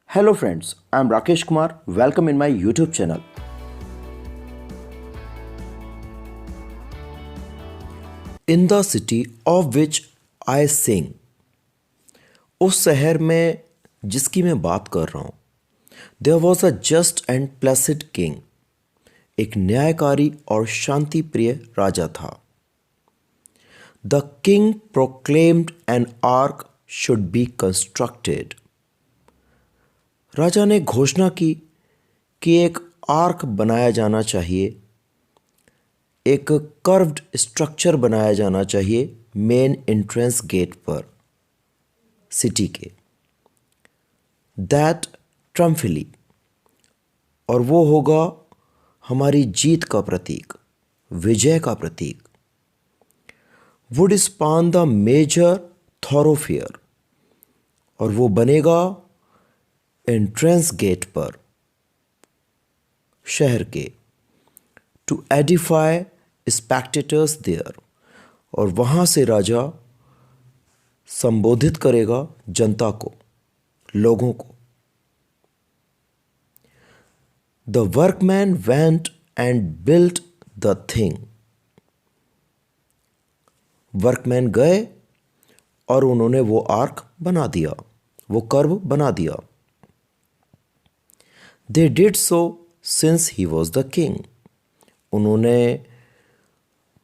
Hello friends, I am Rakesh Kumar. Welcome in my YouTube channel. In the city of which I sing, उस शहर में जिसकी मैं बात कर रहा हूँ, there was a just and placid king. एक न्यायकारी और शांति प्रिय राजा था. The king proclaimed an ark should be constructed. राजा ने घोषणा की कि एक आर्क बनाया जाना चाहिए, एक कर्व्ड स्ट्रक्चर बनाया जाना चाहिए मेन एंट्रेंस गेट पर सिटी के. दैट ट्रम्फिली, और वो होगा हमारी जीत का प्रतीक, विजय का प्रतीक. Would span the major thoroughfare, और वो बनेगा एंट्रेंस गेट पर शहर के. टू एडिफाई स्पेक्टेटर्स देयर, और वहाँ से राजा संबोधित करेगा जनता को, लोगों को. The workman went and built the thing. Workman गए और उन्होंने वो आर्क बना दिया, वो कर्व बना दिया. They did so since he was the king. उन्होंने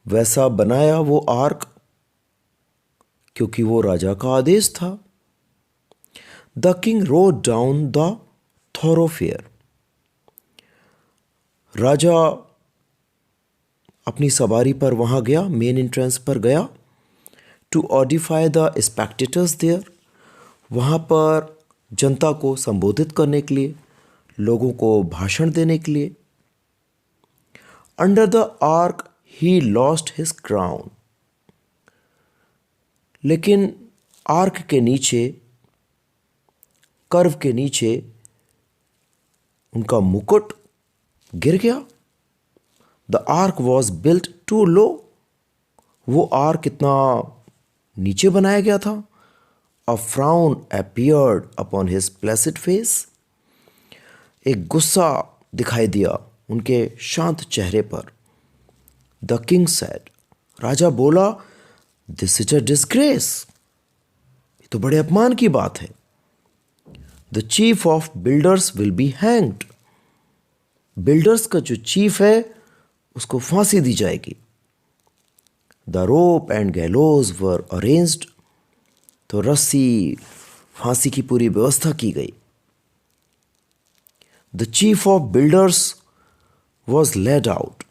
वैसा बनाया वो आर्क क्योंकि वो राजा का आदेश था. The king rode down the thoroughfare. राजा अपनी सवारी पर वहाँ गया, मेन एंट्रेंस पर गया. To audify the spectators there, वहाँ पर जनता को संबोधित करने के लिए, लोगों को भाषण देने के लिए. Under the arch he lost his crown. लेकिन आर्क के नीचे, कर्व के नीचे उनका मुकुट गिर गया. The arch was built too low. वो आर्क इतना नीचे बनाया गया था. A frown appeared upon his placid face. एक गुस्सा दिखाई दिया उनके शांत चेहरे पर. द किंग सेड, राजा बोला, दिस इज अ डिस्ग्रेस. ये तो बड़े अपमान की बात है. The chief of builders will be hanged. Builders का जो चीफ है उसको फांसी दी जाएगी. The rope and गैलोज were arranged. तो रस्सी, फांसी की पूरी व्यवस्था की गई. The chief of builders was led out.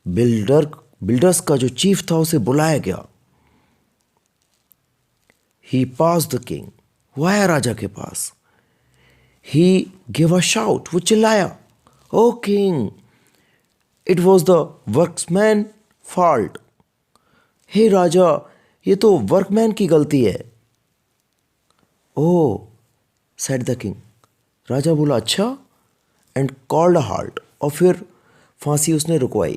Builders का जो चीफ था उसे बुलाया गया. He passed the king. वो आया राजा के पास. He gave a shout. वो चिल्लाया, Oh king, it was the workman's fault. हे राजा, ये तो वर्कमैन की गलती है. Oh, said the king. राजा बोला, अच्छा. एंड कॉल्ड अ हाल्ट, और फिर फांसी उसने रुकवाई.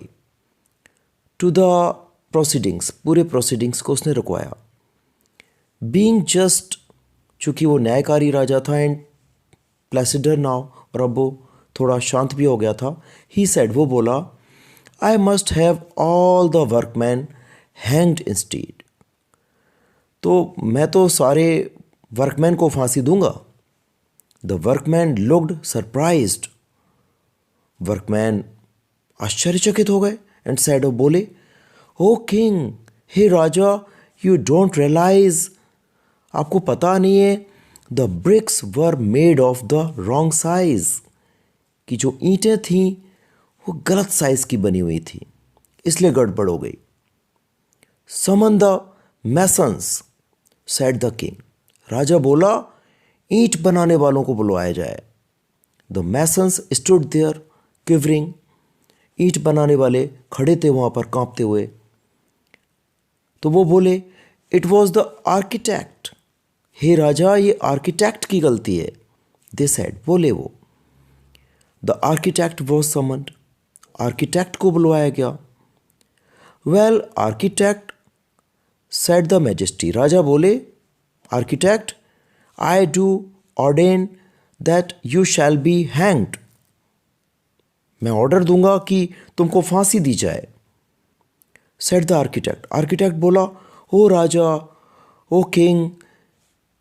टू द प्रोसीडिंग्स, पूरे प्रोसीडिंग्स को उसने रुकवाया. बीइंग जस्ट, चूंकि वो न्यायकारी राजा था, एंड प्लेसिडर नाउ, और अब वो थोड़ा शांत भी हो गया था. ही सेड, वो बोला, I must have all the workman hanged instead. तो मैं तो सारे वर्कमैन को फांसी दूंगा. The workman looked surprised. Workman आश्चर्यचकित हो गए. एंड सैड, बोले, ओ किंग, हे राजा, यू डोंट रियलाइज, आपको पता नहीं है, the bricks were made of the wrong size. कि जो ईंटें थीं वो गलत साइज की बनी हुई थी, इसलिए गड़बड़ हो गई. Summon the masons, said the king. राजा बोला, ईंट बनाने वालों को बुलवाया जाए. The masons stood there quivering. ईंट बनाने वाले खड़े थे वहाँ पर कांपते हुए. तो वो बोले, इट वॉज द आर्किटेक्ट. हे राजा, ये आर्किटेक्ट की गलती है. दे सेड, बोले वो. The architect was summoned. Architect को बुलवाया गया. Well architect, said the majesty. राजा बोले, architect, I do ordain that you shall be hanged. मैं ऑर्डर दूंगा कि तुमको फांसी दी जाए। Said the architect. आर्किटेक्ट बोला, ओ राजा, O king,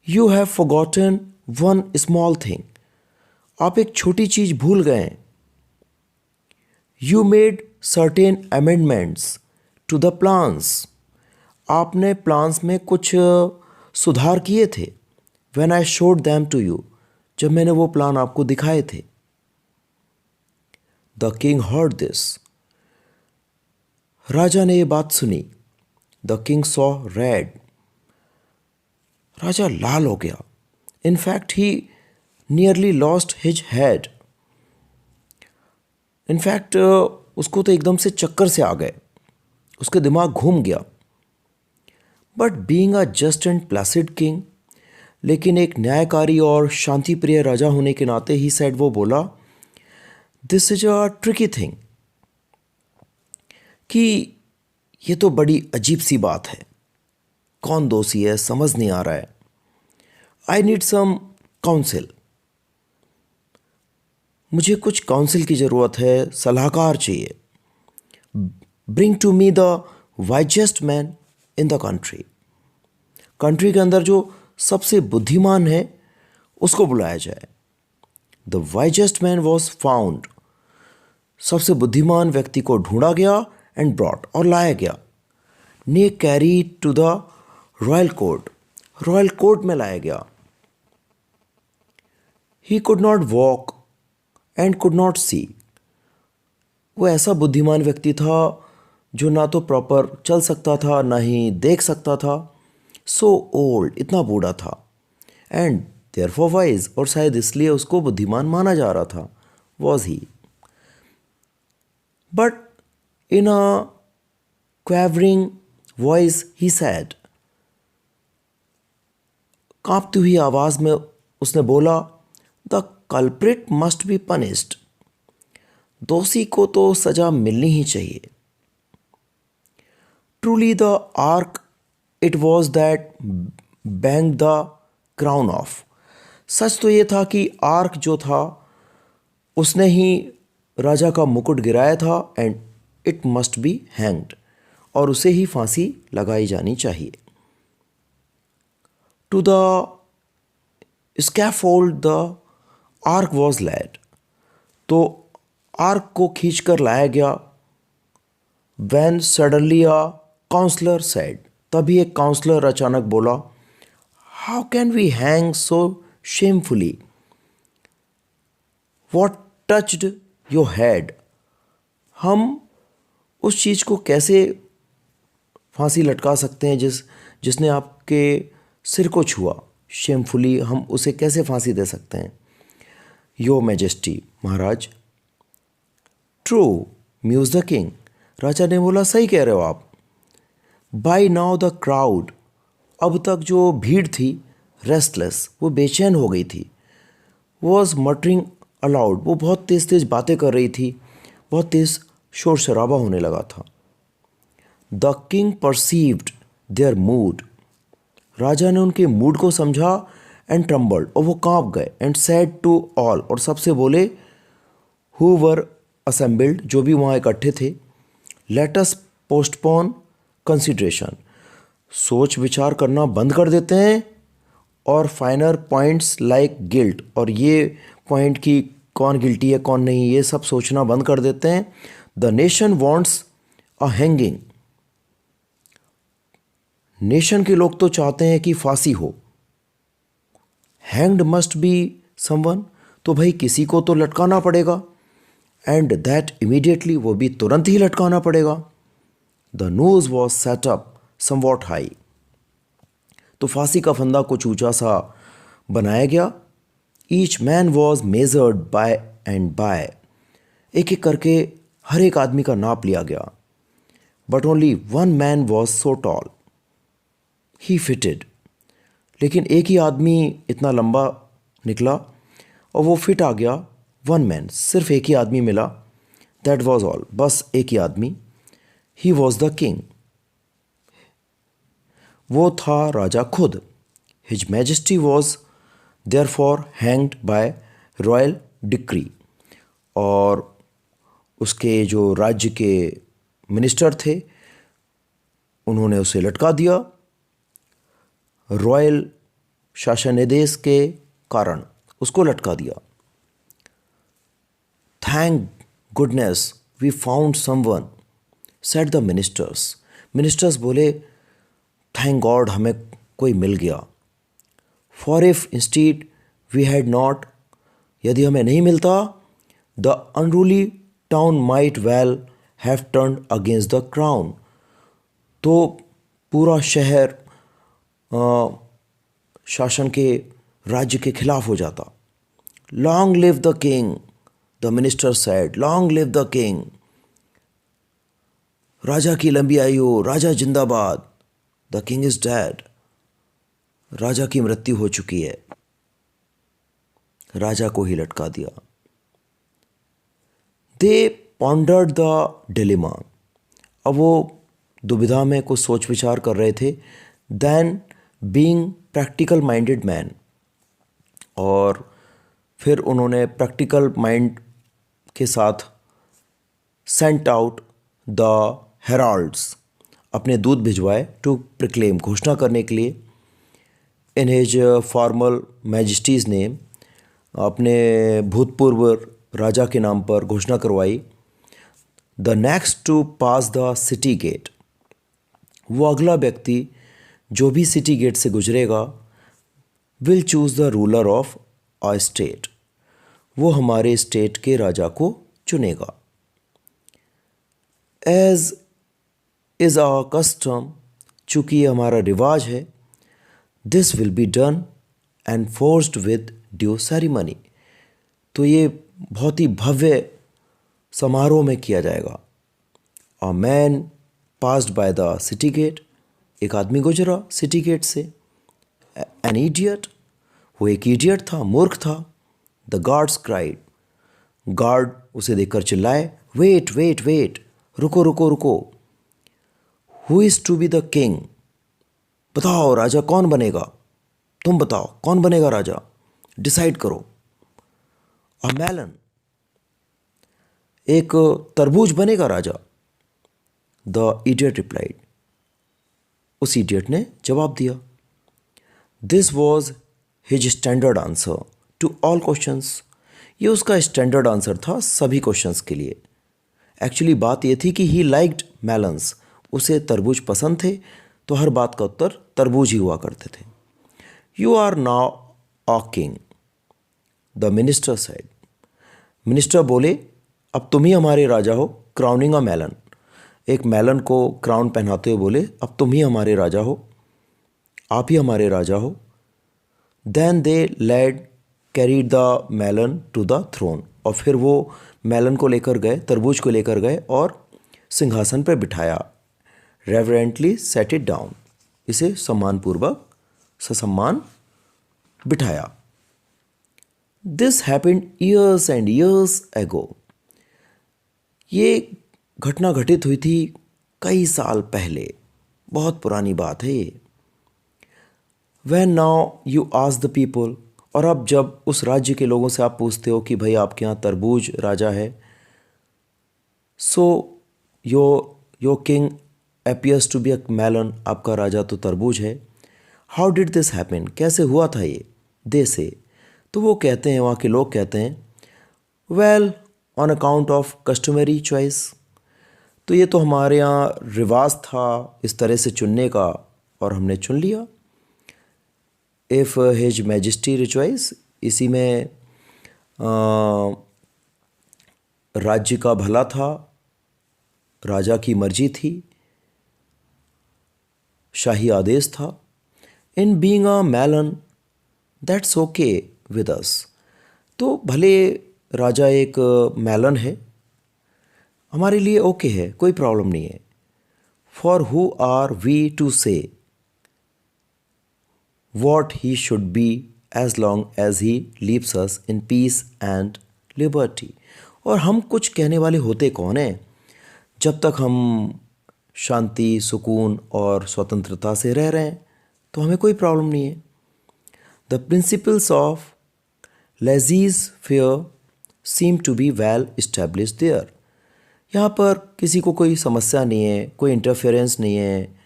you have forgotten one small thing. आप एक छोटी चीज भूल गए। You made certain amendments to the plans. आपने प्लान्स में कुछ सुधार किए थे। When I showed them to you. जब मैंने वो प्लान आपको दिखाए थे। The king heard this. राजा ने ये बात सुनी। The king saw red. राजा लाल हो गया। In fact he nearly lost his head. In fact उसको तो एकदम से चक्कर से आ गए, उसके दिमाग घूम गया। But being a just and placid king, लेकिन एक न्यायकारी और शांति प्रिय राजा होने के नाते ही सेड, वो बोला, this is a tricky thing, कि ये तो बड़ी अजीब सी बात है। कौन दोषी है समझ नहीं आ रहा है। I need some counsel. मुझे कुछ काउंसिल की ज़रूरत है, सलाहकार चाहिए। Bring to me the wisest man in the country. Country के अंदर जो सबसे बुद्धिमान है उसको बुलाया जाए। The wisest man was found. सबसे बुद्धिमान व्यक्ति को ढूंढा गया एंड ब्रॉट, और लाया गया। ने carry to the royal court. Royal court में लाया गया। He could not walk and could not see. वो ऐसा बुद्धिमान व्यक्ति था जो ना तो प्रॉपर चल सकता था ना ही देख सकता था। सो ओल्ड, इतना बूढ़ा था। एंड देयरफॉर वाइज, और शायद इसलिए उसको बुद्धिमान माना जा रहा था, was he. But in a quavering voice he said. कांपती हुई आवाज में उसने बोला, the culprit must be punished. दोषी को तो सजा मिलनी ही चाहिए। Truly the arch it was that bang the crown off. सच तो ये था कि आर्क जो था उसने ही राजा का मुकुट गिराया था। And it must be hanged, और उसे ही फांसी लगाई जानी चाहिए। To the scaffold the arch was led. तो आर्क को खींचकर लाया गया। Then suddenly a counsellor said. तभी एक काउंसलर अचानक बोला, how can we hang so shamefully? What touched your head? हम उस चीज़ को कैसे फांसी लटका सकते हैं जिसने आपके सिर को छुआ? शेमफुली, हम उसे कैसे फांसी दे सकते हैं? योर मैजेस्टी, महाराज। True, muse the king. राजा ने बोला, सही कह रहे हो आप। By now the crowd. अब तक जो भीड़ थी, रेस्टलेस, वो बेचैन हो गई थी। Was muttering allowed. वो बहुत तेज तेज बातें कर रही थी, बहुत तेज शोर शराबा होने लगा था। The king perceived their mood. राजा ने उनके मूड को समझा एंड ट्रम्बल्ड, और वो कांप गए। एंड सेड टू ऑल, और सबसे बोले, हु वर असेंबल्ड, जो भी वहाँ इकट्ठे थे, लेट अस पोस्टपोन कंसिडरेशन। सोच विचार करना बंद कर देते हैं, और फाइनर पॉइंट्स लाइक गिल्ट, और ये पॉइंट की कौन गिल्टी है कौन नहीं, ये सब सोचना बंद कर देते हैं। The nation wants a hanging. Nation के लोग तो चाहते हैं कि फांसी हो। हैंग्ड मस्ट बी समवन, तो भाई किसी को तो लटकाना पड़ेगा। एंड दैट इमीडिएटली, वो भी तुरंत ही लटकाना पड़ेगा। The noose was set up somewhat high. तो फांसी का फंदा कुछ ऊंचा सा बनाया गया। Each man was measured by and by. एक एक करके हर एक आदमी का नाप लिया गया। But only one man was so tall, he fitted. लेकिन एक ही आदमी इतना लंबा निकला और वो फिट आ गया। वन मैन, सिर्फ एक ही आदमी मिला। दैट वॉज ऑल, बस एक ही आदमी। He was the king. वो था राजा खुद। His majesty was therefore hanged by royal decree, और उसके जो राज्य के मिनिस्टर थे उन्होंने उसे लटका दिया रॉयल शासनादेश के कारण उसको लटका दिया। Thank goodness we found someone, said the ministers. Ministers बोले थैंक गॉड हमें कोई मिल गया। For if instead we had not, यदि हमें नहीं मिलता, the unruly town might well have turn against the crown, तो पूरा शहर शासन के राज्य के खिलाफ हो जाता। Long live the king, the minister said, long live the king, राजा की लंबी आयु, राजा जिंदाबाद। द किंग इज डेड, राजा की मृत्यु हो चुकी है। राजा को ही लटका दिया। दे पॉन्डर्ड द डिलेमा, अब वो दुविधा में कुछ सोच विचार कर रहे थे। Then being practical minded man, और फिर उन्होंने प्रैक्टिकल माइंड के साथ सेंट आउट द हेराल्ड्स, अपने दूत भिजवाए टू प्रिक्लेम, घोषणा करने के लिए, in his former majesty's name, अपने भूतपूर्व राजा के नाम पर घोषणा करवाई। The next to pass the city gate, वो अगला व्यक्ति जो भी सिटी गेट से गुजरेगा, will choose the ruler of a state, वो हमारे स्टेट के राजा को चुनेगा। एज इज़ आवर कस्टम, चूँकि ये हमारा रिवाज है, this will be done and forced with due ceremony, तो ये बहुत ही भव्य समारोह में किया जाएगा। A man passed by the city gate, एक आदमी गुजरा सिटी गेट से। एन इडियट, वो एक इडियट था, मूर्ख था। द गार्ड्स क्राइड, गार्ड उसे देखकर चिल्लाए, वेट वेट वेट, रुको रुको रुको। Who is to be the king, बताओ राजा कौन बनेगा, तुम बताओ कौन बनेगा राजा, डिसाइड करो। अ मेलन, एक तरबूज बनेगा राजा। द इडियट रिप्लाइड, उस इडियट ने जवाब दिया। This was his standard answer to all questions, ये उसका स्टैंडर्ड आंसर था सभी क्वेश्चंस के लिए। एक्चुअली बात ये थी कि ही लाइक्ड मेलन्स, उसे तरबूज पसंद थे, तो हर बात का उत्तर तरबूज ही हुआ करते थे। You are now a king, the minister said, minister बोले अब तुम ही हमारे राजा हो। क्राउनिंग अ मेलन, एक मेलन को क्राउन पहनाते हुए बोले अब तुम ही हमारे राजा हो, आप ही हमारे राजा हो। Then they led carried the melon to the throne, और फिर वो मेलन को लेकर गए, तरबूज को लेकर गए और सिंहासन पर बिठाया। रेवरेंटली सेट इट डाउन, इसे सम्मानपूर्वक ससम्मान बिठाया। This happened years and years ago, ये घटना घटित हुई थी कई साल पहले, बहुत पुरानी बात है ये। When now you ask the people, और अब जब उस राज्य के लोगों से आप पूछते हो कि भाई आपके यहाँ तरबूज राजा है, so your king appears to be a melon, आपका राजा तो तरबूज है। हाउ डिड दिस हैपन, कैसे हुआ था ये, दे से, तो वो कहते हैं, वहाँ के लोग कहते हैं, well on account of customary choice, तो ये तो हमारे यहाँ रिवाज था इस तरह से चुनने का और हमने चुन लिया। इफ़ हिज मैजेस्टी चॉइस, इसी में राज्य का भला था, राजा की मर्जी थी, शाही आदेश था। In being a melon that's okay with us, तो भले राजा एक मेलन है, हमारे लिए ओके है, कोई प्रॉब्लम नहीं है। For who are we to say what he should be as long as he leaves us in peace and liberty, और हम कुछ कहने वाले होते कौन हैं जब तक हम शांति, सुकून और स्वतंत्रता से रह रहे हैं, तो हमें कोई प्रॉब्लम नहीं है। The principles of laissez faire seem to be well establish there. यहाँ पर किसी को कोई समस्या नहीं है, कोई इंटरफेरेंस नहीं है,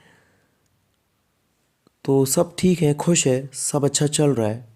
तो सब ठीक है, खुश है, सब अच्छा चल रहा है।